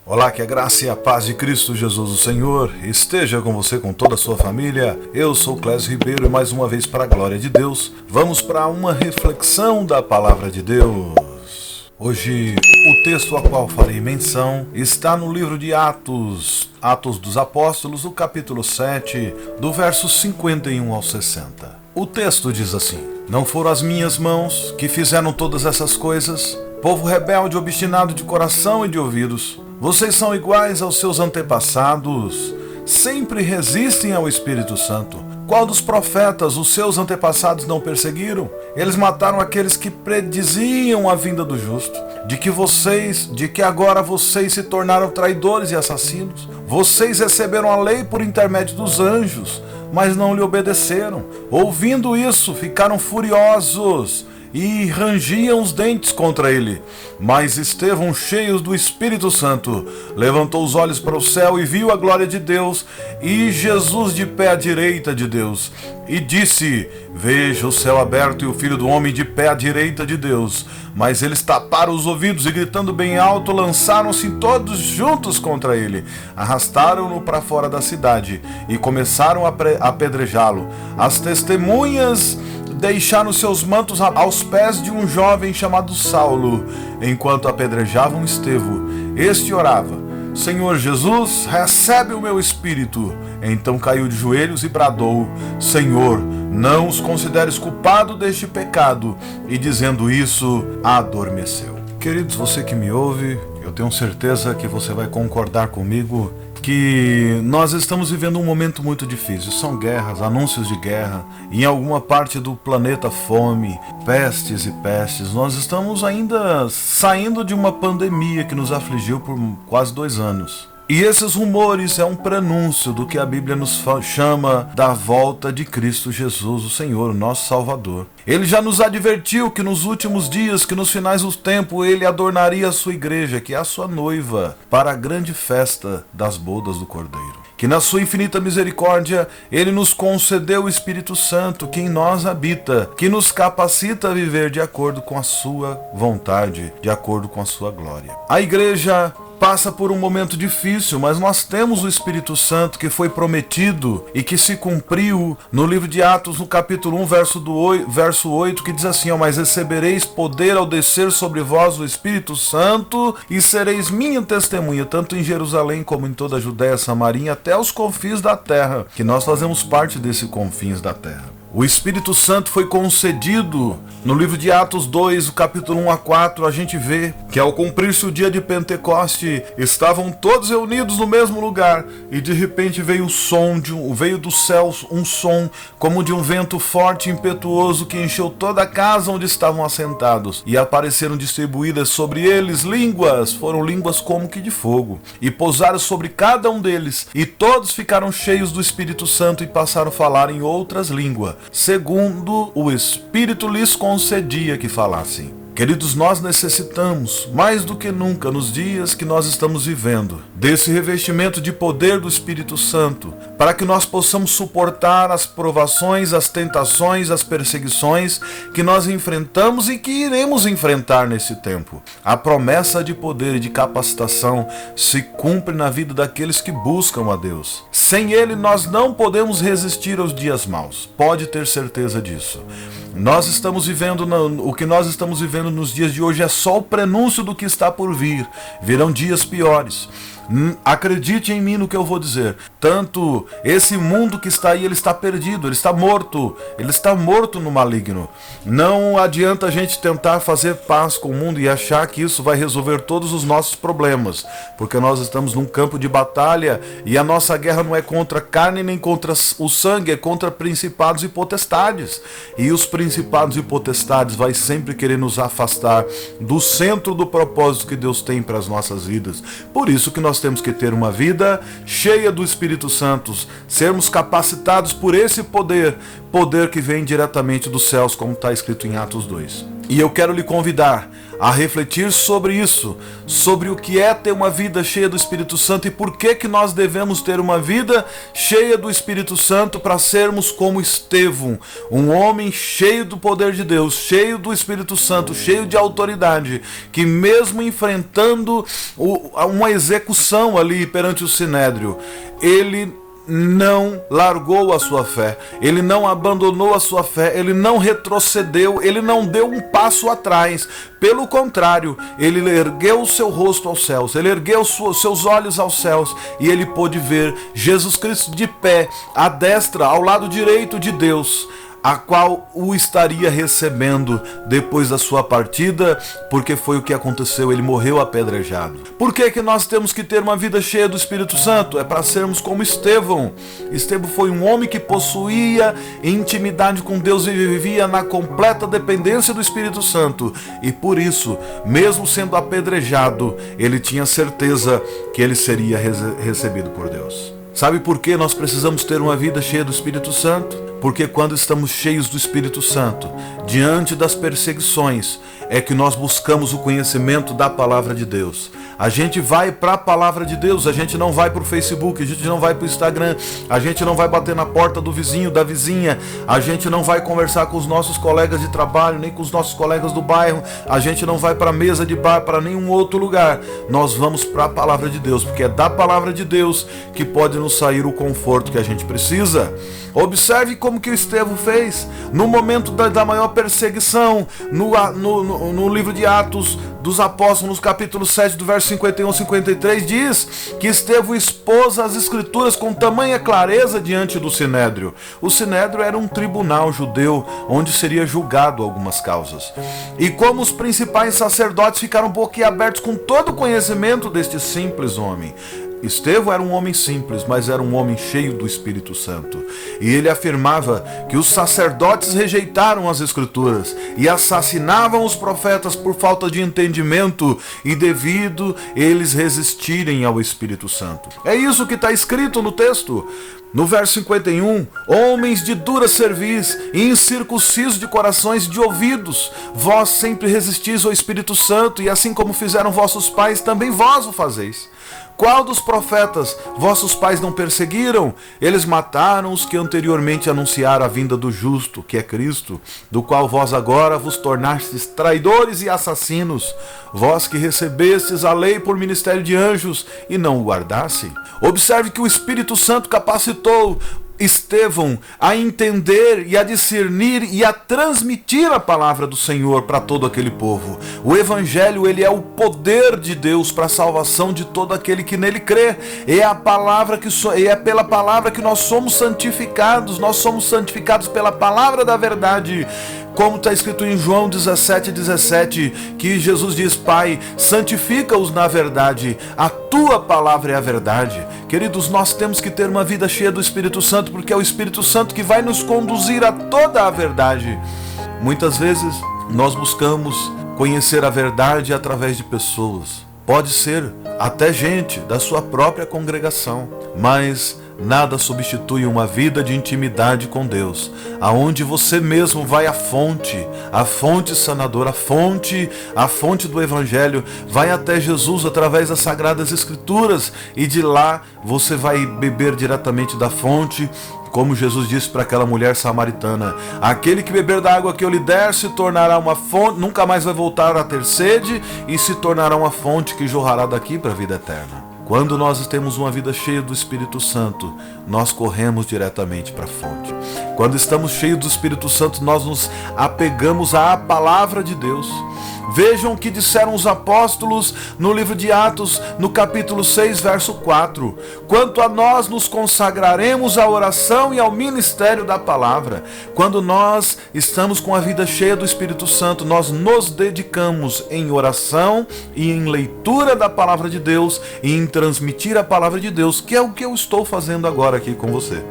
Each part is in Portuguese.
Olá, que a graça e a paz de Cristo Jesus o Senhor esteja com você, com toda a sua família. Eu sou Clésio Ribeiro e mais uma vez, para a glória de Deus, vamos para uma reflexão da Palavra de Deus. Hoje, o texto a qual farei menção está no livro de Atos dos Apóstolos, do capítulo 7, do verso 51 ao 60. O texto diz assim: Não foram as minhas mãos que fizeram todas essas coisas, povo rebelde, obstinado de coração e de ouvidos. Vocês são iguais aos seus antepassados, sempre resistem ao Espírito Santo. Qual dos profetas os seus antepassados não perseguiram? Eles mataram aqueles que prediziam a vinda do justo. De que agora vocês se tornaram traidores e assassinos. Vocês receberam a lei por intermédio dos anjos, mas não lhe obedeceram. Ouvindo isso, ficaram furiosos e rangiam os dentes contra ele. Mas Estevão, cheio do Espírito Santo, levantou os olhos para o céu e viu a glória de Deus e Jesus de pé à direita de Deus. E disse: Veja o céu aberto e o Filho do Homem de pé à direita de Deus. Mas eles taparam os ouvidos e, gritando bem alto, lançaram-se todos juntos contra ele. Arrastaram-no para fora da cidade e começaram a apedrejá-lo. As testemunhas deixaram seus mantos aos pés de um jovem chamado Saulo, enquanto apedrejavam Estevão. Este orava: Senhor Jesus, recebe o meu espírito. Então caiu de joelhos e bradou: Senhor, não os consideres culpados deste pecado. E dizendo isso, adormeceu. Queridos, você que me ouve, eu tenho certeza que você vai concordar comigo que nós estamos vivendo um momento muito difícil. São guerras, anúncios de guerra, em alguma parte do planeta fome, pestes e pestes. Nós estamos ainda saindo de uma pandemia que nos afligiu por quase 2 anos. E esses rumores é um prenúncio do que a Bíblia nos chama da volta de Cristo Jesus, o Senhor, o nosso Salvador. Ele já nos advertiu que nos últimos dias, que nos finais do tempo, ele adornaria a sua igreja, que é a sua noiva, para a grande festa das bodas do Cordeiro. Que na sua infinita misericórdia, ele nos concedeu o Espírito Santo, que em nós habita, que nos capacita a viver de acordo com a sua vontade, de acordo com a sua glória. A igreja passa por um momento difícil, mas nós temos o Espírito Santo que foi prometido e que se cumpriu no livro de Atos, no capítulo 1, verso 8, que diz assim: Mas recebereis poder ao descer sobre vós o Espírito Santo e sereis minha testemunha, tanto em Jerusalém como em toda a Judéia, Samaria, até os confins da terra, que nós fazemos parte desse confins da terra. O Espírito Santo foi concedido no livro de Atos 2, o capítulo 1 a 4, a gente vê que ao cumprir-se o dia de Pentecoste, estavam todos reunidos no mesmo lugar, e de repente veio veio dos céus um som como de um vento forte e impetuoso que encheu toda a casa onde estavam assentados, e apareceram distribuídas sobre eles línguas, foram línguas como que de fogo, e pousaram sobre cada um deles, e todos ficaram cheios do Espírito Santo e passaram a falar em outras línguas, segundo o Espírito lhes concedia que falassem. Queridos, nós necessitamos, mais do que nunca, nos dias que nós estamos vivendo, desse revestimento de poder do Espírito Santo, para que nós possamos suportar as provações, as tentações, as perseguições que nós enfrentamos e que iremos enfrentar nesse tempo. A promessa de poder e de capacitação se cumpre na vida daqueles que buscam a Deus. Sem Ele, nós não podemos resistir aos dias maus. Pode ter certeza disso. Nós estamos vivendo, o que nós estamos vivendo nos dias de hoje é só o prenúncio do que está por vir. Virão dias piores. Acredite em mim no que eu vou dizer. Tanto esse mundo que está aí, ele está perdido, ele está morto no maligno. Não adianta a gente tentar fazer paz com o mundo e achar que isso vai resolver todos os nossos problemas, porque nós estamos num campo de batalha e a nossa guerra não é contra a carne nem contra o sangue, é contra principados e potestades. E os principados e potestades vai sempre querer nos afastar do centro do propósito que Deus tem para as nossas vidas. Por isso que nós temos que ter uma vida cheia do Espírito Santo, sermos capacitados por esse poder que vem diretamente dos céus, como está escrito em Atos 2. E eu quero lhe convidar a refletir sobre isso, sobre o que é ter uma vida cheia do Espírito Santo e por que nós devemos ter uma vida cheia do Espírito Santo para sermos como Estevão, um homem cheio do poder de Deus, cheio do Espírito Santo, cheio de autoridade, que mesmo enfrentando uma execução ali perante o Sinédrio, ele não largou a sua fé, ele não abandonou a sua fé, ele não retrocedeu, ele não deu um passo atrás. Pelo contrário, ele ergueu o seu rosto aos céus, ele ergueu seus olhos aos céus e ele pôde ver Jesus Cristo de pé, à destra, ao lado direito de Deus, a qual o estaria recebendo depois da sua partida, porque foi o que aconteceu, ele morreu apedrejado. Por que nós temos que ter uma vida cheia do Espírito Santo? É para sermos como Estevão. Estevão foi um homem que possuía intimidade com Deus e vivia na completa dependência do Espírito Santo, e por isso, mesmo sendo apedrejado, ele tinha certeza que ele seria recebido por Deus. Sabe por que nós precisamos ter uma vida cheia do Espírito Santo? Porque quando estamos cheios do Espírito Santo, diante das perseguições, é que nós buscamos o conhecimento da palavra de Deus. A gente vai para a palavra de Deus, a gente não vai para o Facebook, a gente não vai para o Instagram, a gente não vai bater na porta do vizinho, da vizinha, a gente não vai conversar com os nossos colegas de trabalho, nem com os nossos colegas do bairro, a gente não vai para a mesa de bar, para nenhum outro lugar. Nós vamos para a palavra de Deus, porque é da palavra de Deus que pode nos sair o conforto que a gente precisa. Observe como que o Estevão fez no momento da maior perseguição, no livro de Atos dos Apóstolos, capítulo 7, do verso 51 a 53, diz que Estevão expôs as Escrituras com tamanha clareza diante do Sinédrio. O Sinédrio era um tribunal judeu onde seria julgado algumas causas. E como os principais sacerdotes ficaram boquiabertos com todo o conhecimento deste simples homem. Estevão era um homem simples, mas era um homem cheio do Espírito Santo. E ele afirmava que os sacerdotes rejeitaram as Escrituras e assassinavam os profetas por falta de entendimento e devido eles resistirem ao Espírito Santo. É isso que está escrito no texto. No verso 51, homens de dura cerviz e incircuncisos de corações e de ouvidos, vós sempre resistis ao Espírito Santo, e assim como fizeram vossos pais, também vós o fazeis. Qual dos profetas vossos pais não perseguiram? Eles mataram os que anteriormente anunciaram a vinda do justo, que é Cristo, do qual vós agora vos tornastes traidores e assassinos, vós que recebestes a lei por ministério de anjos e não o guardaste. Observe que o Espírito Santo capacitou Estevão a entender e a discernir e a transmitir a palavra do Senhor para todo aquele povo. O Evangelho, ele é o poder de Deus para a salvação de todo aquele que nele crê. É pela palavra que nós somos santificados pela palavra da verdade. Como está escrito em João 17:17, que Jesus diz: Pai, santifica-os na verdade, a tua palavra é a verdade. Queridos, nós temos que ter uma vida cheia do Espírito Santo, porque é o Espírito Santo que vai nos conduzir a toda a verdade. Muitas vezes nós buscamos conhecer a verdade através de pessoas. Pode ser até gente da sua própria congregação, mas nada substitui uma vida de intimidade com Deus, aonde você mesmo vai à fonte sanadora, a fonte do Evangelho, vai até Jesus através das Sagradas Escrituras, e de lá você vai beber diretamente da fonte. Como Jesus disse para aquela mulher samaritana: aquele que beber da água que eu lhe der se tornará uma fonte, nunca mais vai voltar a ter sede, e se tornará uma fonte que jorrará daqui para a vida eterna. Quando nós temos uma vida cheia do Espírito Santo, nós corremos diretamente para a fonte. Quando estamos cheios do Espírito Santo, nós nos apegamos à palavra de Deus. Vejam o que disseram os apóstolos no livro de Atos, no capítulo 6, verso 4. Quanto a nós, nos consagraremos à oração e ao ministério da palavra. Quando nós estamos com a vida cheia do Espírito Santo, nós nos dedicamos em oração e em leitura da palavra de Deus e em transmitir a palavra de Deus, que é o que eu estou fazendo agora aqui com você.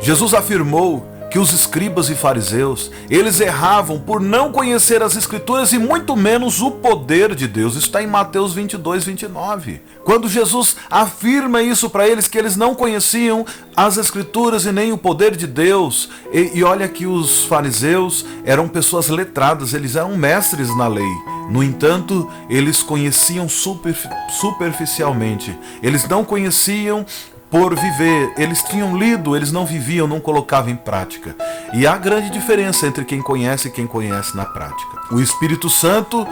Jesus afirmou que os escribas e fariseus, eles erravam por não conhecer as escrituras e muito menos o poder de Deus. Isso está em Mateus 22, 29. Quando Jesus afirma isso para eles, que eles não conheciam as escrituras e nem o poder de Deus. E olha que os fariseus eram pessoas letradas, eles eram mestres na lei. No entanto, eles conheciam superficialmente. Eles não conheciam por viver, eles tinham lido, eles não viviam, não colocavam em prática. E há grande diferença entre quem conhece e quem conhece na prática. O Espírito Santo,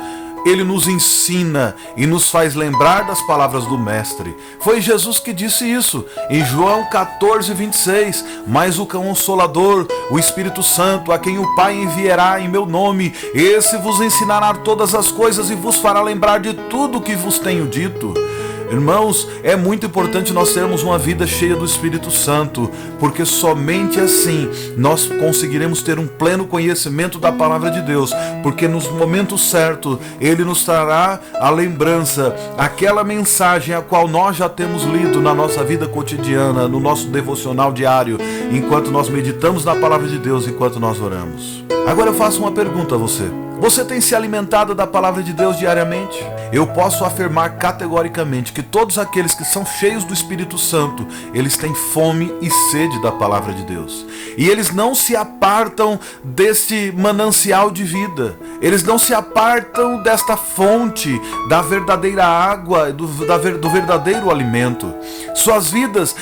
ele nos ensina e nos faz lembrar das palavras do Mestre. Foi Jesus que disse isso em João 14, 26. Mas o Consolador, o Espírito Santo, a quem o Pai enviará em meu nome, esse vos ensinará todas as coisas e vos fará lembrar de tudo o que vos tenho dito. Irmãos, é muito importante nós termos uma vida cheia do Espírito Santo, porque somente assim nós conseguiremos ter um pleno conhecimento da palavra de Deus, porque nos momentos certos Ele nos trará a lembrança, aquela mensagem a qual nós já temos lido na nossa vida cotidiana, no nosso devocional diário, enquanto nós meditamos na palavra de Deus, enquanto nós oramos. Agora eu faço uma pergunta a você. Você tem se alimentado da palavra de Deus diariamente? Eu posso afirmar categoricamente que todos aqueles que são cheios do Espírito Santo, eles têm fome e sede da palavra de Deus. E eles não se apartam desse manancial de vida. Eles não se apartam desta fonte da verdadeira água, do verdadeiro alimento. Suas vidas,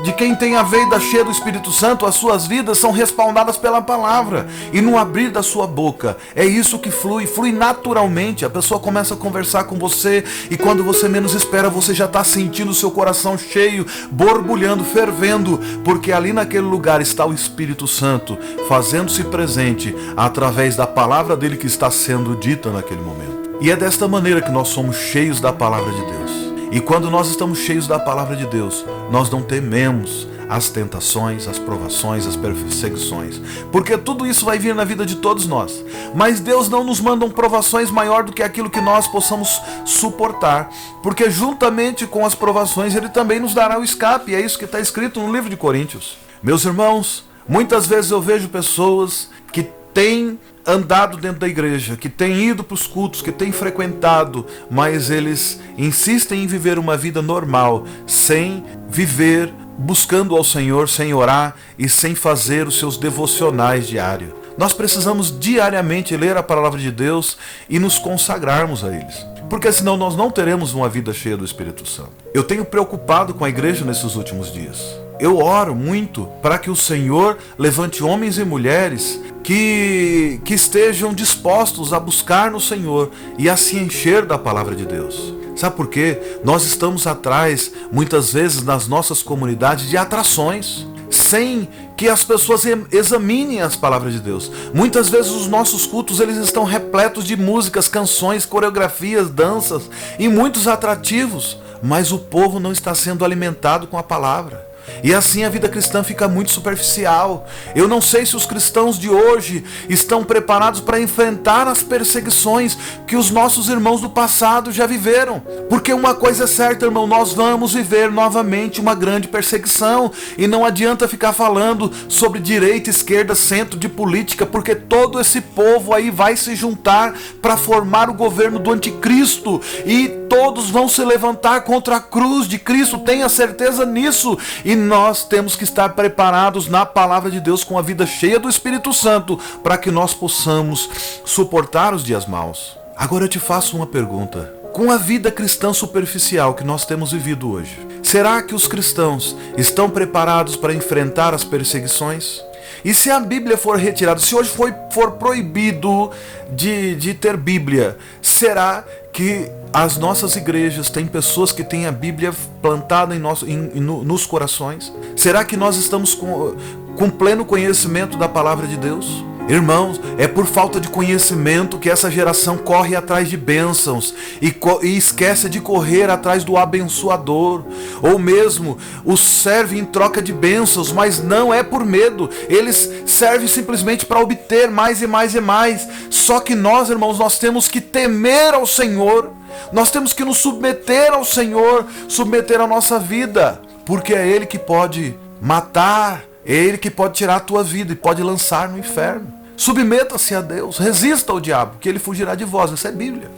de quem tem a veia cheia do Espírito Santo, as suas vidas são respaldadas pela palavra. E no abrir da sua boca, é isso que flui naturalmente. A pessoa começa a conversar com você e quando você menos espera, você já está sentindo o seu coração cheio, borbulhando, fervendo, porque ali naquele lugar está o Espírito Santo, fazendo-se presente através da palavra dele que está sendo dita naquele momento. E é desta maneira que nós somos cheios da palavra de Deus. E quando nós estamos cheios da palavra de Deus, nós não tememos as tentações, as provações, as perseguições, porque tudo isso vai vir na vida de todos nós. Mas Deus não nos manda provações maior do que aquilo que nós possamos suportar, porque juntamente com as provações Ele também nos dará o escape. E é isso que está escrito no livro de Coríntios. Meus irmãos, muitas vezes eu vejo pessoas que têm andado dentro da igreja, que têm ido para os cultos, que têm frequentado, mas eles insistem em viver uma vida normal, sem viver buscando ao Senhor, sem orar e sem fazer os seus devocionais diários. Nós precisamos diariamente ler a palavra de Deus e nos consagrarmos a eles, porque senão nós não teremos uma vida cheia do Espírito Santo. Eu tenho preocupado com a igreja nesses últimos dias. Eu oro muito para que o Senhor levante homens e mulheres que estejam dispostos a buscar no Senhor e a se encher da palavra de Deus. Sabe por quê? Nós estamos atrás, muitas vezes, nas nossas comunidades, de atrações, sem que as pessoas examinem as palavras de Deus. Muitas vezes os nossos cultos, eles estão repletos de músicas, canções, coreografias, danças e muitos atrativos, mas o povo não está sendo alimentado com a palavra. E assim a vida cristã fica muito superficial. Eu não sei se os cristãos de hoje estão preparados para enfrentar as perseguições que os nossos irmãos do passado já viveram. Porque uma coisa é certa, irmão, nós vamos viver novamente uma grande perseguição. E não adianta ficar falando sobre direita, esquerda, centro de política, porque todo esse povo aí vai se juntar para formar o governo do anticristo. E todos vão se levantar contra a cruz de Cristo, tenha certeza nisso. E nós temos que estar preparados na palavra de Deus com a vida cheia do Espírito Santo para que nós possamos suportar os dias maus. Agora eu te faço uma pergunta. Com a vida cristã superficial que nós temos vivido hoje, será que os cristãos estão preparados para enfrentar as perseguições? E se a Bíblia for retirada, se hoje for proibido de ter Bíblia, será que as nossas igrejas têm pessoas que têm a Bíblia plantada nos corações? Será que nós estamos com pleno conhecimento da palavra de Deus? Irmãos, é por falta de conhecimento que essa geração corre atrás de bênçãos e esquece de correr atrás do abençoador, ou mesmo os serve em troca de bênçãos, mas não é por medo, eles servem simplesmente para obter mais e mais e mais. Só que nós, irmãos, nós temos que temer ao Senhor, nós temos que nos submeter ao Senhor, submeter a nossa vida, porque é Ele que pode matar É Ele que pode tirar a tua vida e pode lançar no inferno. Submeta-se a Deus, resista ao diabo, que ele fugirá de vós. Essa é a Bíblia.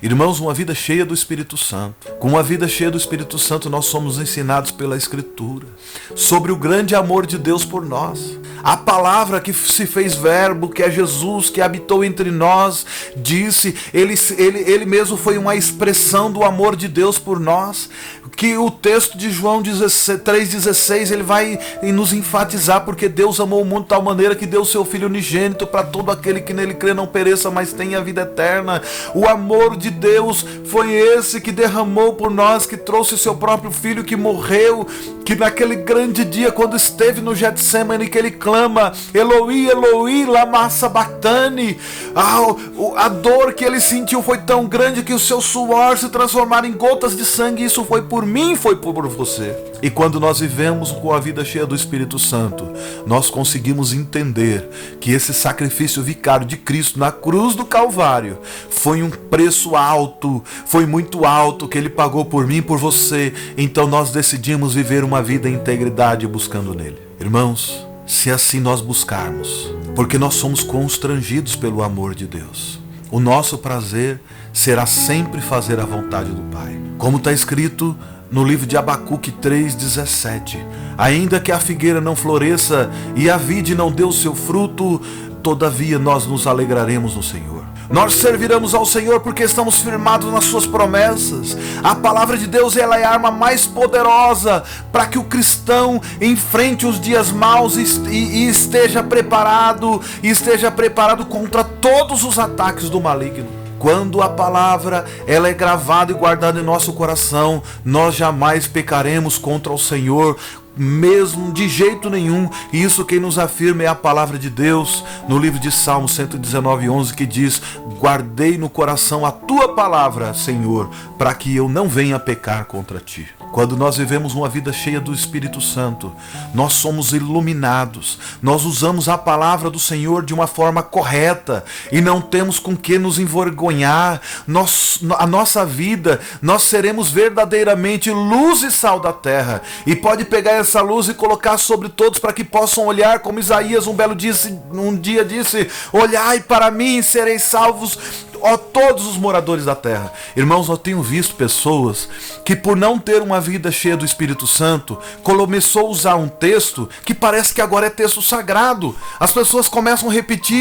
Irmãos, uma vida cheia do Espírito Santo. Com uma vida cheia do Espírito Santo, nós somos ensinados pela Escritura sobre o grande amor de Deus por nós. A palavra que se fez verbo, que é Jesus, que habitou entre nós, disse, ele mesmo foi uma expressão do amor de Deus por nós, que o texto de João 3,16, ele vai nos enfatizar, porque Deus amou o mundo de tal maneira que deu o seu Filho unigênito para todo aquele que nele crê não pereça, mas tenha a vida eterna. O amor de Deus foi esse que derramou por nós, que trouxe o seu próprio Filho, que morreu, que naquele grande dia, quando esteve no Getsemane, que ele clama, Eloi, Eloi, lama sabachthani. A dor que ele sentiu foi tão grande que o seu suor se transformaram em gotas de sangue. Isso foi por mim, foi por você. E quando nós vivemos com a vida cheia do Espírito Santo, nós conseguimos entender que esse sacrifício vicário de Cristo na cruz do Calvário foi um preço alto, foi muito alto, que ele pagou por mim e por você. Então nós decidimos viver uma vida em integridade buscando nele. Irmãos, se assim nós buscarmos, porque nós somos constrangidos pelo amor de Deus, o nosso prazer será sempre fazer a vontade do Pai. Como está escrito no livro de Abacuque 3,17, ainda que a figueira não floresça e a vide não dê o seu fruto, todavia nós nos alegraremos no Senhor. Nós serviremos ao Senhor porque estamos firmados nas suas promessas. A palavra de Deus, ela é a arma mais poderosa para que o cristão enfrente os dias maus e esteja preparado contra todos os ataques do maligno. Quando a palavra ela é gravada e guardada em nosso coração, nós jamais pecaremos contra o Senhor, mesmo de jeito nenhum. E isso quem nos afirma é a palavra de Deus no livro de Salmo 119:11, que diz: guardei no coração a tua palavra, Senhor, para que eu não venha pecar contra ti. Quando nós vivemos uma vida cheia do Espírito Santo, nós somos iluminados, nós usamos a palavra do Senhor de uma forma correta e não temos com que nos envergonhar. A nossa vida, nós seremos verdadeiramente luz e sal da terra, e pode pegar essa luz e colocar sobre todos para que possam olhar, como Isaías um dia disse: olhai para mim e sereis salvos, ó todos os moradores da terra. Irmãos, eu tenho visto pessoas que, por não ter uma vida cheia do Espírito Santo, começou a usar um texto que parece que agora é texto sagrado. As pessoas começam a repetir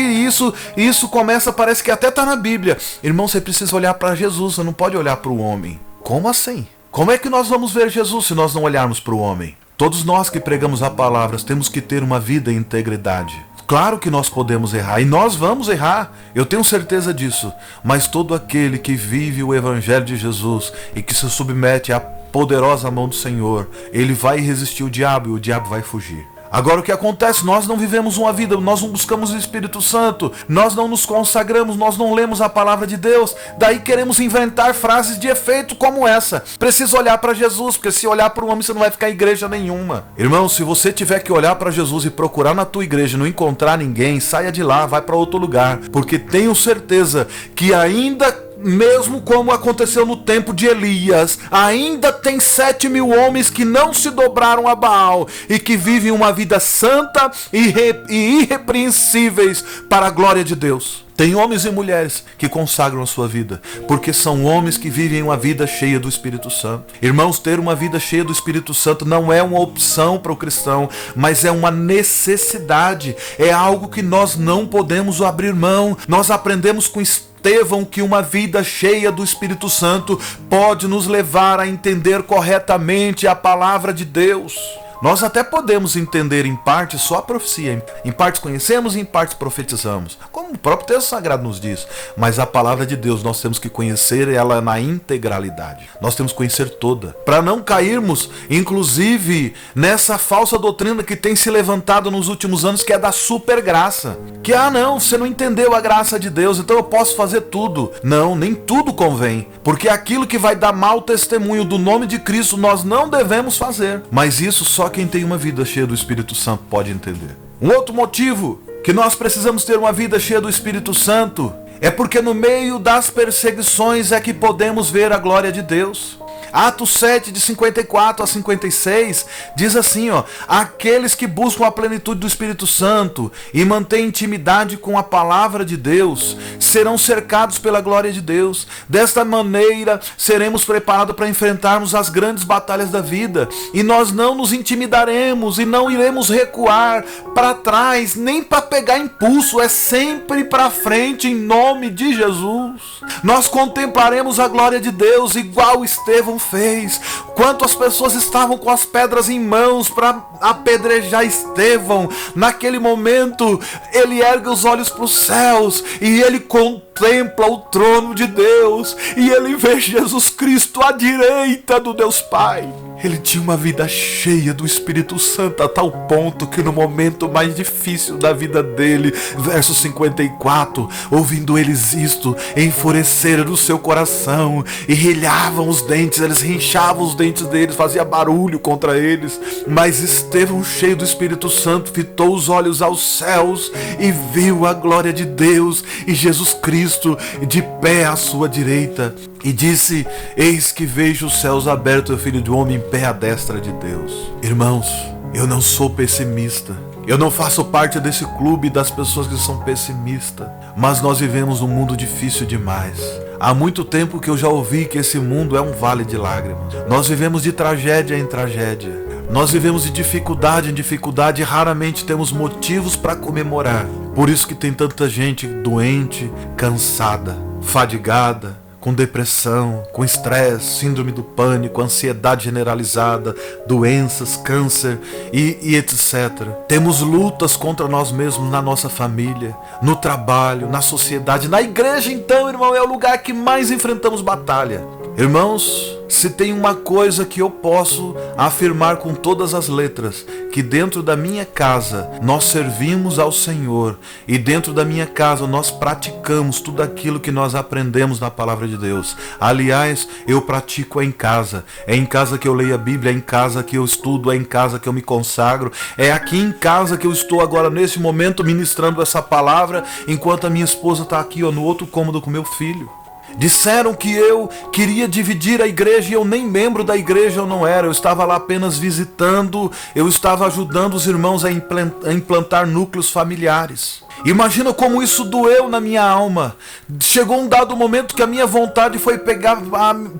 isso começa, parece que até está na Bíblia. Irmão, você precisa olhar para Jesus, você não pode olhar para o homem. Como assim? Como é que nós vamos ver Jesus se nós não olharmos para o homem? Todos nós que pregamos a palavra temos que ter uma vida em integridade. Claro que nós podemos errar, e nós vamos errar, eu tenho certeza disso, mas todo aquele que vive o Evangelho de Jesus e que se submete à poderosa mão do Senhor, ele vai resistir o diabo e o diabo vai fugir. Agora o que acontece? Nós não vivemos uma vida, nós não buscamos o Espírito Santo, nós não nos consagramos, nós não lemos a palavra de Deus, daí queremos inventar frases de efeito como essa: precisa olhar para Jesus, porque se olhar para o homem você não vai ficar em igreja nenhuma. Irmão, se você tiver que olhar para Jesus e procurar na tua igreja e não encontrar ninguém, saia de lá, vai para outro lugar, porque tenho certeza que ainda mesmo como aconteceu no tempo de Elias, ainda tem 7.000 homens que não se dobraram a Baal e que vivem uma vida santa e irrepreensíveis para a glória de Deus. Tem homens e mulheres que consagram a sua vida, porque são homens que vivem uma vida cheia do Espírito Santo. Irmãos, ter uma vida cheia do Espírito Santo não é uma opção para o cristão, mas é uma necessidade, é algo que nós não podemos abrir mão. Nós aprendemos com Estevão que uma vida cheia do Espírito Santo pode nos levar a entender corretamente a palavra de Deus. Nós até podemos entender em parte só a profecia, em partes conhecemos e em partes profetizamos, como o próprio texto sagrado nos diz, mas a palavra de Deus nós temos que conhecer ela na integralidade, nós temos que conhecer toda, para não cairmos inclusive nessa falsa doutrina que tem se levantado nos últimos anos, que é da supergraça, que não, você não entendeu a graça de Deus, então eu posso fazer tudo. Não, nem tudo convém, porque aquilo que vai dar mau testemunho do nome de Cristo nós não devemos fazer, mas isso só quem tem uma vida cheia do Espírito Santo pode entender. Um outro motivo que nós precisamos ter uma vida cheia do Espírito Santo é porque no meio das perseguições é que podemos ver a glória de Deus. Atos 7, de 54 a 56, diz assim, aqueles que buscam a plenitude do Espírito Santo e mantêm intimidade com a palavra de Deus, serão cercados pela glória de Deus. Desta maneira, seremos preparados para enfrentarmos as grandes batalhas da vida, e nós não nos intimidaremos e não iremos recuar para trás, nem para pegar impulso, é sempre para frente, em nome de Jesus. Nós contemplaremos a glória de Deus igual Estevão fez. Quanto as pessoas estavam com as pedras em mãos para apedrejar Estevão, naquele momento ele ergue os olhos para os céus e ele contempla o trono de Deus e ele vê Jesus Cristo à direita do Deus Pai. Ele tinha uma vida cheia do Espírito Santo a tal ponto que no momento mais difícil da vida dele, verso 54, ouvindo eles isto, enfureceram no seu coração e rilhavam os dentes, eles rinchavam os dentes deles, fazia barulho contra eles. Mas Estevão, cheio do Espírito Santo, fitou os olhos aos céus e viu a glória de Deus e Jesus Cristo de pé à sua direita. E disse: eis que vejo os céus abertos e o Filho do Homem em pé à destra de Deus. Irmãos, eu não sou pessimista. Eu não faço parte desse clube das pessoas que são pessimistas. Mas nós vivemos num mundo difícil demais. Há muito tempo que eu já ouvi que esse mundo é um vale de lágrimas. Nós vivemos de tragédia em tragédia. Nós vivemos de dificuldade em dificuldade e raramente temos motivos para comemorar. Por isso que tem tanta gente doente, cansada, fadigada, com depressão, com estresse, síndrome do pânico, ansiedade generalizada, doenças, câncer e etc. Temos lutas contra nós mesmos na nossa família, no trabalho, na sociedade. Na igreja, então, irmão, é o lugar que mais enfrentamos batalha. Irmãos, se tem uma coisa que eu posso afirmar com todas as letras, que dentro da minha casa nós servimos ao Senhor e dentro da minha casa nós praticamos tudo aquilo que nós aprendemos na palavra de Deus. Aliás, eu pratico em casa. É em casa que eu leio a Bíblia, é em casa que eu estudo, é em casa que eu me consagro. É aqui em casa que eu estou agora nesse momento ministrando essa palavra, enquanto a minha esposa está aqui no outro cômodo com meu filho. Disseram que eu queria dividir a igreja e eu nem membro da igreja eu não era. Eu estava lá apenas visitando, eu estava ajudando os irmãos a implantar núcleos familiares. Imagina como isso doeu na minha alma. Chegou um dado momento que a minha vontade foi pegar,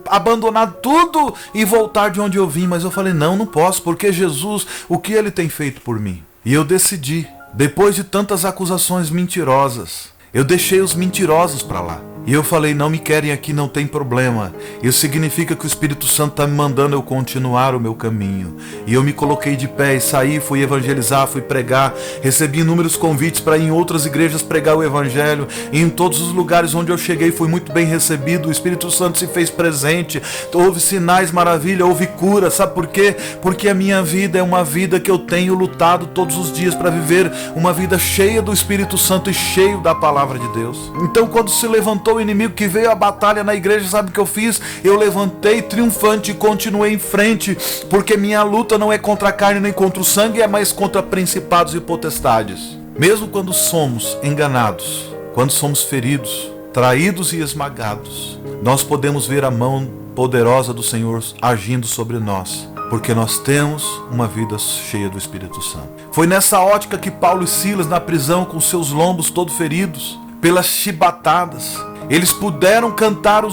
abandonar tudo e voltar de onde eu vim. Mas eu falei, não posso, porque Jesus, o que Ele tem feito por mim? E eu decidi, depois de tantas acusações mentirosas, eu deixei os mentirosos para lá. E eu falei, não me querem aqui, não tem problema. Isso significa que o Espírito Santo está me mandando eu continuar o meu caminho. E eu me coloquei de pé e saí, fui evangelizar, fui pregar. Recebi inúmeros convites para ir em outras igrejas pregar o evangelho. E em todos os lugares onde eu cheguei fui muito bem recebido. O Espírito Santo se fez presente. Houve sinais, maravilha, houve cura. Sabe por quê? Porque a minha vida é uma vida que eu tenho lutado todos os dias para viver uma vida cheia do Espírito Santo e cheio da palavra de Deus. Então quando se levantou o inimigo que veio a batalha na igreja, sabe o que eu fiz? Eu levantei triunfante e continuei em frente, porque minha luta não é contra a carne nem contra o sangue, é mais contra principados e potestades. Mesmo quando somos enganados, quando somos feridos, traídos e esmagados, nós podemos ver a mão poderosa do Senhor agindo sobre nós, porque nós temos uma vida cheia do Espírito Santo. Foi nessa ótica que Paulo e Silas, na prisão, com seus lombos todos feridos pelas chibatadas, eles puderam cantar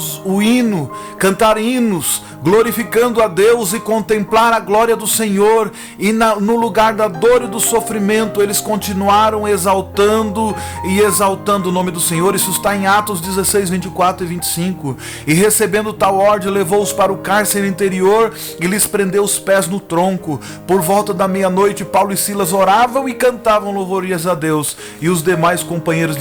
cantar hinos, glorificando a Deus e contemplar a glória do Senhor. E no lugar da dor e do sofrimento, eles continuaram exaltando o nome do Senhor. Isso está em Atos 16, 24 e 25. E recebendo tal ordem, levou-os para o cárcere interior e lhes prendeu os pés no tronco. Por volta da meia-noite, Paulo e Silas oravam e cantavam louvores a Deus, e os demais companheiros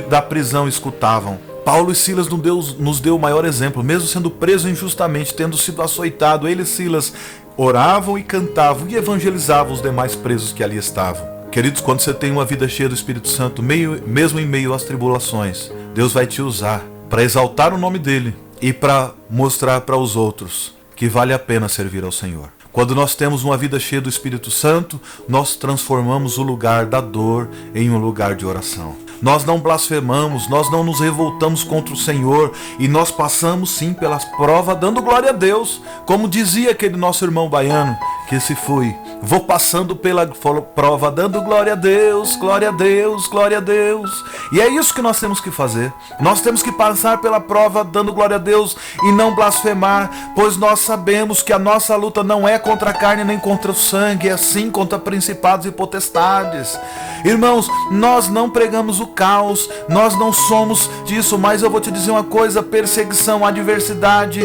da prisão escutavam. Paulo e Silas nos deu o maior exemplo, mesmo sendo preso injustamente, tendo sido açoitado, ele e Silas oravam e cantavam e evangelizavam os demais presos que ali estavam. Queridos, quando você tem uma vida cheia do Espírito Santo, mesmo em meio às tribulações, Deus vai te usar para exaltar o nome dele e para mostrar para os outros que vale a pena servir ao Senhor. Quando nós temos uma vida cheia do Espírito Santo, nós transformamos o lugar da dor em um lugar de oração. Nós não blasfemamos, nós não nos revoltamos contra o Senhor e nós passamos sim pelas provas dando glória a Deus. Como dizia aquele nosso irmão baiano que se foi: vou passando pela prova dando glória a Deus, glória a Deus, glória a Deus. E é isso que nós temos que fazer. Nós temos que passar pela prova dando glória a Deus e não blasfemar, pois nós sabemos que a nossa luta não é contra a carne nem contra o sangue, é sim contra principados e potestades. Irmãos, nós não pregamos o caos, nós não somos disso, mas eu vou te dizer uma coisa: perseguição, adversidade,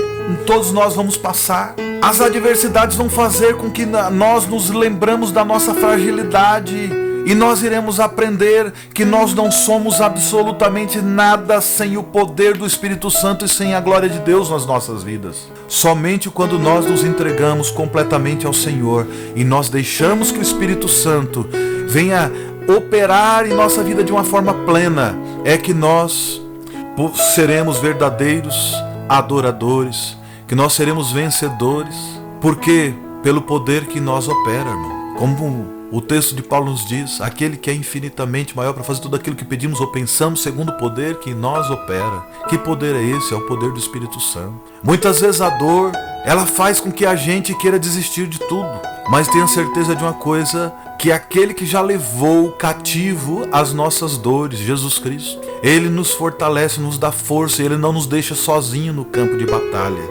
todos nós vamos passar. As adversidades vão fazer com que nós nos lembramos da nossa fragilidade e nós iremos aprender que nós não somos absolutamente nada sem o poder do Espírito Santo e sem a glória de Deus nas nossas vidas. Somente quando nós nos entregamos completamente ao Senhor e nós deixamos que o Espírito Santo venha operar em nossa vida de uma forma plena, é que nós seremos verdadeiros adoradores, que nós seremos vencedores. Porque pelo poder que nós opera, irmão. Como o texto de Paulo nos diz, aquele que é infinitamente maior para fazer tudo aquilo que pedimos ou pensamos segundo o poder que em nós opera. Que poder é esse? É o poder do Espírito Santo. Muitas vezes a dor, ela faz com que a gente queira desistir de tudo. Mas tenha certeza de uma coisa, que aquele que já levou cativo as nossas dores, Jesus Cristo, Ele nos fortalece, nos dá força, Ele não nos deixa sozinho no campo de batalha,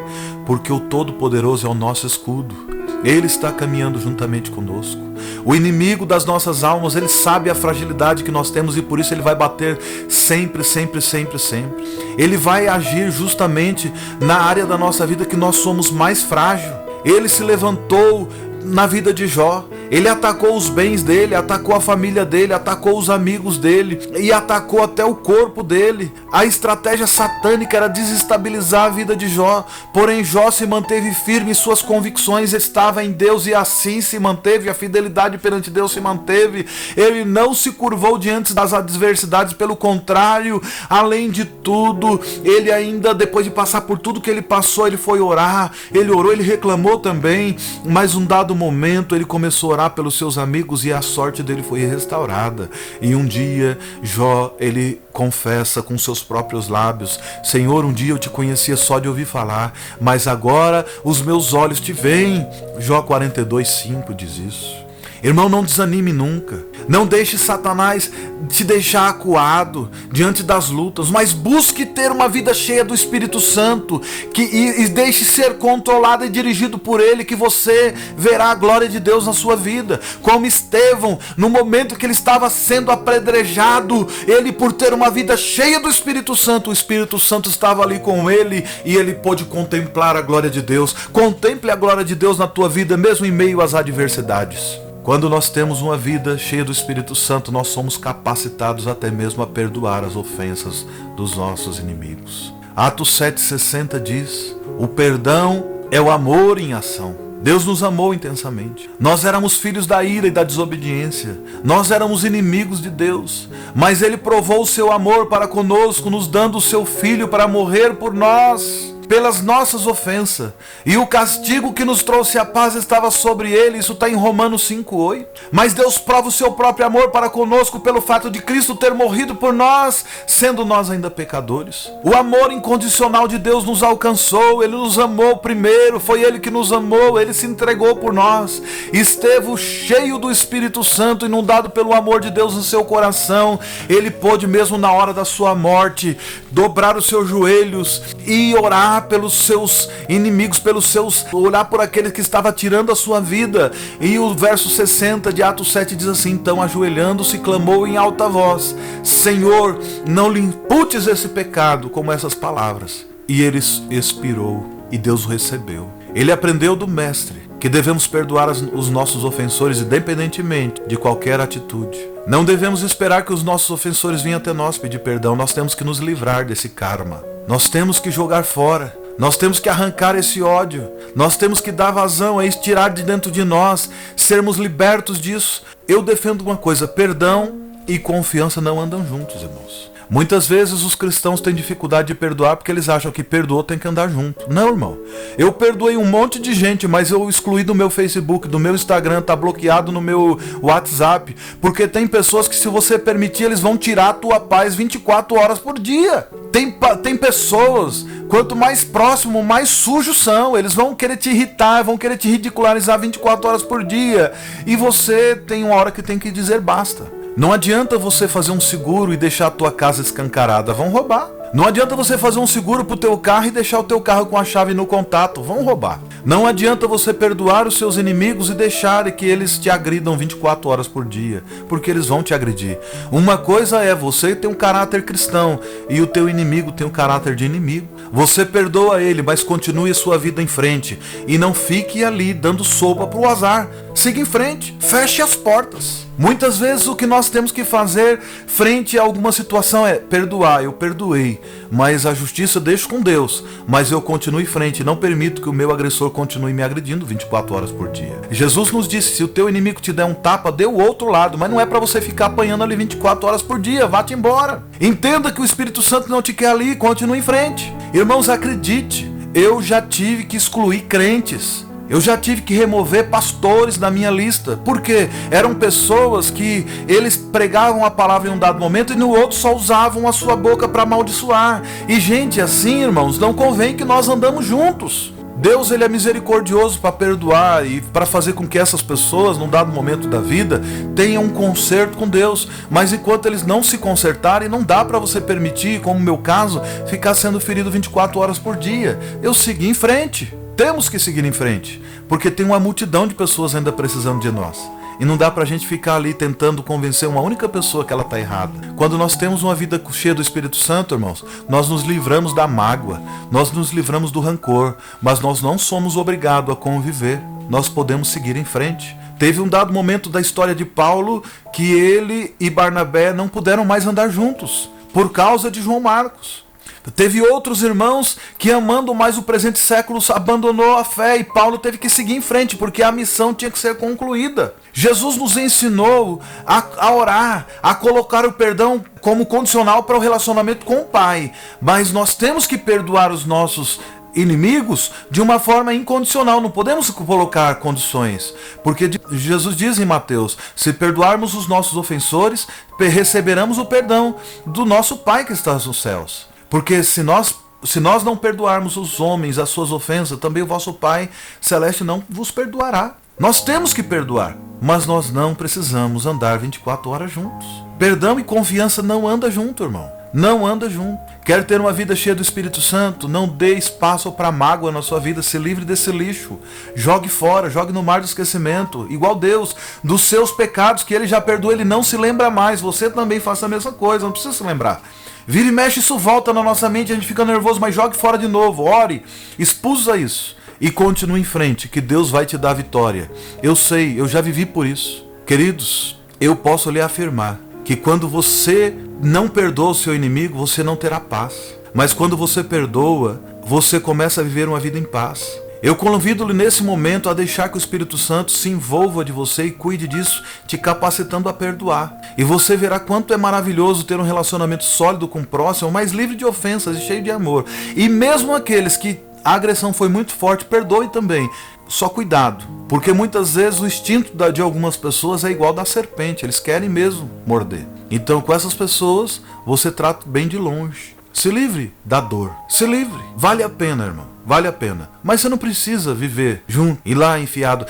porque o Todo-Poderoso é o nosso escudo. Ele está caminhando juntamente conosco. O inimigo das nossas almas, ele sabe a fragilidade que nós temos e por isso ele vai bater sempre, sempre, sempre, sempre. Ele vai agir justamente na área da nossa vida que nós somos mais frágil. Ele se levantou na vida de Jó. Ele atacou os bens dele, atacou a família dele, atacou os amigos dele e atacou até o corpo dele. A estratégia satânica era desestabilizar a vida de Jó. Porém Jó se manteve firme, suas convicções estavam em Deus e assim se manteve. A fidelidade perante Deus se manteve. Ele não se curvou diante das adversidades, pelo contrário, além de tudo, ele ainda, depois de passar por tudo que ele passou, ele foi orar. Ele orou, ele reclamou também, mas um dado momento ele começou a orar pelos seus amigos e a sorte dele foi restaurada. E um dia Jó, ele confessa com seus próprios lábios: Senhor, um dia eu te conhecia só de ouvir falar, mas agora os meus olhos te veem. Jó 42:5 diz isso. Irmão, não desanime nunca. Não deixe Satanás te deixar acuado diante das lutas, mas busque ter uma vida cheia do Espírito Santo, e deixe ser controlado e dirigido por Ele, que você verá a glória de Deus na sua vida. Como Estevão, no momento que ele estava sendo apedrejado, ele, por ter uma vida cheia do Espírito Santo, o Espírito Santo estava ali com ele e ele pôde contemplar a glória de Deus. Contemple a glória de Deus na tua vida, mesmo em meio às adversidades. Quando nós temos uma vida cheia do Espírito Santo, nós somos capacitados até mesmo a perdoar as ofensas dos nossos inimigos. Atos 7,60 diz: o perdão é o amor em ação. Deus nos amou intensamente. Nós éramos filhos da ira e da desobediência. Nós éramos inimigos de Deus. Mas Ele provou o seu amor para conosco, nos dando o seu Filho para morrer por nós, pelas nossas ofensas. E o castigo que nos trouxe a paz estava sobre ele. Isso está em Romanos 5:8. Mas Deus prova o seu próprio amor para conosco pelo fato de Cristo ter morrido por nós, sendo nós ainda pecadores. O amor incondicional de Deus nos alcançou. Ele nos amou primeiro. Foi Ele que nos amou. Ele se entregou por nós. Estevão, cheio do Espírito Santo, inundado pelo amor de Deus no seu coração, ele pôde, mesmo na hora da sua morte, dobrar os seus joelhos e orar pelos seus inimigos, olhar por aquele que estava tirando a sua vida. E o verso 60 de Atos 7 diz assim: então, ajoelhando-se, clamou em alta voz: Senhor, não lhe imputes esse pecado. Como essas palavras. E ele expirou e Deus o recebeu. Ele aprendeu do mestre que devemos perdoar os nossos ofensores independentemente de qualquer atitude. Não devemos esperar que os nossos ofensores venham até nós pedir perdão. Nós temos que nos livrar desse karma. Nós temos que jogar fora. Nós temos que arrancar esse ódio. Nós temos que dar vazão a isso, tirar de dentro de nós, sermos libertos disso. Eu defendo uma coisa: perdão e confiança não andam juntos, irmãos. Muitas vezes os cristãos têm dificuldade de perdoar porque eles acham que perdoou tem que andar junto. Não, irmão. Eu perdoei um monte de gente, mas eu excluí do meu Facebook, do meu Instagram, tá bloqueado no meu WhatsApp, porque tem pessoas que, se você permitir, eles vão tirar a tua paz 24 horas por dia. Tem pessoas, quanto mais próximo, mais sujos são. Eles vão querer te irritar, vão querer te ridicularizar 24 horas por dia. E você tem uma hora que tem que dizer basta. Não adianta você fazer um seguro e deixar a tua casa escancarada, vão roubar. Não adianta você fazer um seguro pro teu carro e deixar o teu carro com a chave no contato, vão roubar. Não adianta você perdoar os seus inimigos e deixar que eles te agridam 24 horas por dia, porque eles vão te agredir. Uma coisa é, você tem um caráter cristão e o teu inimigo tem um caráter de inimigo. Você perdoa ele, mas continue a sua vida em frente e não fique ali dando sopa pro azar. Siga em frente, feche as portas. Muitas vezes o que nós temos que fazer frente a alguma situação é perdoar. Eu perdoei, mas a justiça deixo com Deus, mas eu continuo em frente, não permito que o meu agressor continue me agredindo 24 horas por dia. Jesus nos disse, se o teu inimigo te der um tapa, dê o outro lado, mas não é para você ficar apanhando ali 24 horas por dia, vá-te embora. Entenda que o Espírito Santo não te quer ali, continue em frente. Irmãos, acredite, eu já tive que excluir crentes. Eu já tive que remover pastores da minha lista, porque eram pessoas que eles pregavam a palavra em um dado momento e no outro só usavam a sua boca para amaldiçoar. E gente assim, irmãos, não convém que nós andamos juntos. Deus, ele é misericordioso para perdoar e para fazer com que essas pessoas, num dado momento da vida, tenham um conserto com Deus. Mas enquanto eles não se consertarem, não dá para você permitir, como no meu caso, ficar sendo ferido 24 horas por dia. Eu segui em frente. Temos que seguir em frente, porque tem uma multidão de pessoas ainda precisando de nós. E não dá pra gente ficar ali tentando convencer uma única pessoa que ela tá errada. Quando nós temos uma vida cheia do Espírito Santo, irmãos, nós nos livramos da mágoa, nós nos livramos do rancor, mas nós não somos obrigados a conviver. Nós podemos seguir em frente. Teve um dado momento da história de Paulo que ele e Barnabé não puderam mais andar juntos, por causa de João Marcos. Teve outros irmãos que, amando mais o presente século, abandonou a fé e Paulo teve que seguir em frente, porque a missão tinha que ser concluída. Jesus nos ensinou a orar, a colocar o perdão como condicional para o relacionamento com o Pai. Mas nós temos que perdoar os nossos inimigos de uma forma incondicional, não podemos colocar condições, porque Jesus diz em Mateus, se perdoarmos os nossos ofensores, receberemos o perdão do nosso Pai que está nos céus. Porque se nós não perdoarmos os homens as suas ofensas, também o vosso Pai Celeste não vos perdoará. Nós temos que perdoar, mas nós não precisamos andar 24 horas juntos. Perdão e confiança não andam junto, irmão. Não anda junto. Quer ter uma vida cheia do Espírito Santo? Não dê espaço para mágoa na sua vida. Se livre desse lixo. Jogue fora, jogue no mar do esquecimento. Igual Deus, dos seus pecados que Ele já perdoou, Ele não se lembra mais. Você também faça a mesma coisa, não precisa se lembrar. Vira e mexe, isso volta na nossa mente, a gente fica nervoso, mas jogue fora de novo. Ore, expulsa isso e continue em frente, que Deus vai te dar vitória. Eu sei, eu já vivi por isso. Queridos, eu posso lhe afirmar que quando você não perdoa o seu inimigo, você não terá paz. Mas quando você perdoa, você começa a viver uma vida em paz. Eu convido-lhe nesse momento a deixar que o Espírito Santo se envolva de você e cuide disso, te capacitando a perdoar. E você verá quanto é maravilhoso ter um relacionamento sólido com o próximo, mais livre de ofensas e cheio de amor. E mesmo aqueles que a agressão foi muito forte, perdoe também. Só cuidado, porque muitas vezes o instinto de algumas pessoas é igual ao da serpente, eles querem mesmo morder. Então com essas pessoas, você trata bem de longe. Se livre da dor, se livre. Vale a pena, irmão, vale a pena. Mas você não precisa viver junto e lá enfiado.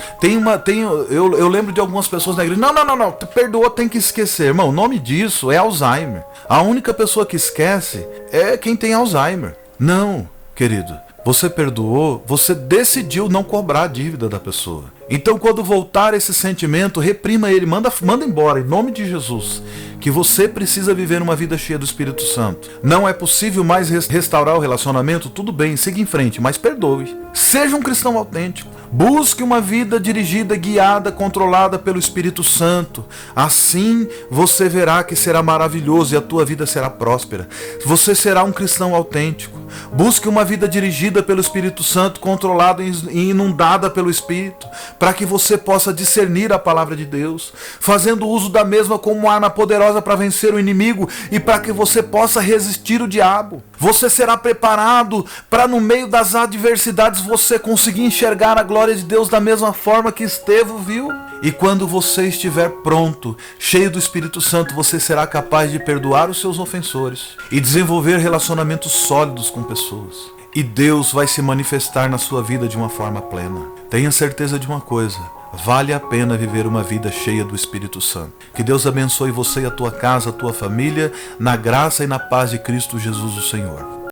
Eu lembro de algumas pessoas na igreja, não, perdoou, tem que esquecer. Irmão, o nome disso é Alzheimer. A única pessoa que esquece é quem tem Alzheimer. Não, querido. Você perdoou, você decidiu não cobrar a dívida da pessoa. Então quando voltar esse sentimento, reprima ele, manda embora, em nome de Jesus. Que você precisa viver uma vida cheia do Espírito Santo. Não é possível mais restaurar o relacionamento? Tudo bem, siga em frente, mas perdoe. Seja um cristão autêntico. Busque uma vida dirigida, guiada, controlada pelo Espírito Santo. Assim você verá que será maravilhoso e a tua vida será próspera. Você será um cristão autêntico. Busque uma vida dirigida pelo Espírito Santo, controlada e inundada pelo Espírito. para que você possa discernir a palavra de Deus, fazendo uso da mesma como arma poderosa para vencer o inimigo e para que você possa resistir o diabo. Você será preparado para, no meio das adversidades, você conseguir enxergar a glória de Deus da mesma forma que Estevão viu. E quando você estiver pronto, cheio do Espírito Santo, você será capaz de perdoar os seus ofensores e desenvolver relacionamentos sólidos com pessoas. E Deus vai se manifestar na sua vida de uma forma plena. Tenha certeza de uma coisa: vale a pena viver uma vida cheia do Espírito Santo. Que Deus abençoe você e a tua casa, a tua família, na graça e na paz de Cristo Jesus o Senhor.